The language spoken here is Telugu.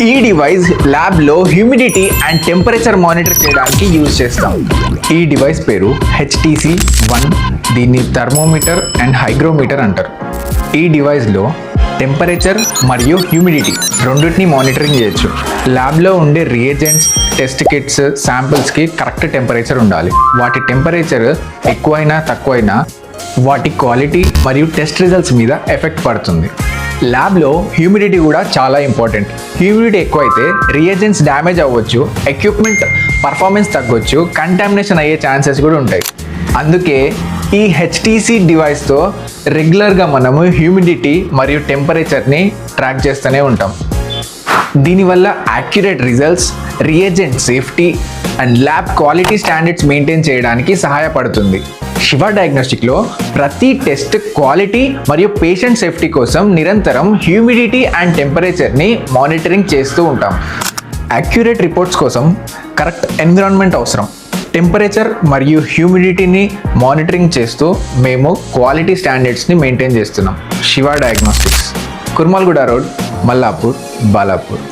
ఈ డివైస్ ల్యాబ్లో హ్యూమిడిటీ అండ్ టెంపరేచర్ మానిటర్ చేయడానికి యూజ్ చేస్తాం. ఈ డివైస్ పేరు HTC1. దీన్ని థర్మోమీటర్ అండ్ హైగ్రోమీటర్ అంటారు. ఈ డివైస్లో టెంపరేచర్ మరియు హ్యూమిడిటీ రెండింటిని మానిటరింగ్ చేయొచ్చు. ల్యాబ్లో ఉండే రియేజెంట్స్, టెస్ట్ కిట్స్, శాంపిల్స్కి కరెక్ట్ టెంపరేచర్ ఉండాలి. వాటి టెంపరేచర్ ఎక్కువైనా తక్కువైనా వాటి క్వాలిటీ మరియు టెస్ట్ రిజల్ట్స్ మీద ఎఫెక్ట్ పడుతుంది. ల్యాబ్లో హ్యూమిడిటీ కూడా చాలా ఇంపార్టెంట్. హ్యూమిడిటీ ఎక్కువైతే రియేజెంట్స్ డ్యామేజ్ అవ్వచ్చు, ఎక్విప్మెంట్ పర్ఫార్మెన్స్ తగ్గొచ్చు, కంటామినేషన్ అయ్యే ఛాన్సెస్ కూడా ఉంటాయి. అందుకే ఈ HTC డివైస్తో రెగ్యులర్గా మనము హ్యూమిడిటీ మరియు టెంపరేచర్ని ట్రాక్ చేస్తూనే ఉంటాం. దీనివల్ల accurate results, reagent safety and lab quality standards maintain చేయడానికి సహాయపడుతుంది. శివ డయాగ్నోస్టిక్లో ప్రతి టెస్ట్ క్వాలిటీ మరియు పేషెంట్ సేఫ్టీ కోసం నిరంతరం హ్యూమిడిటీ అండ్ టెంపరేచర్ని మానిటరింగ్ చేస్తూ ఉంటాం. యాక్యురేట్ రిపోర్ట్స్ కోసం కరెక్ట్ ఎన్విరాన్మెంట్ అవసరం. టెంపరేచర్ మరియు హ్యూమిడిటీని మానిటరింగ్ చేస్తూ మేము క్వాలిటీ స్టాండర్డ్స్ని మెయింటైన్ చేస్తున్నాం. Shiva diagnostics, Kurmalguda road, Mallapur, Balapur.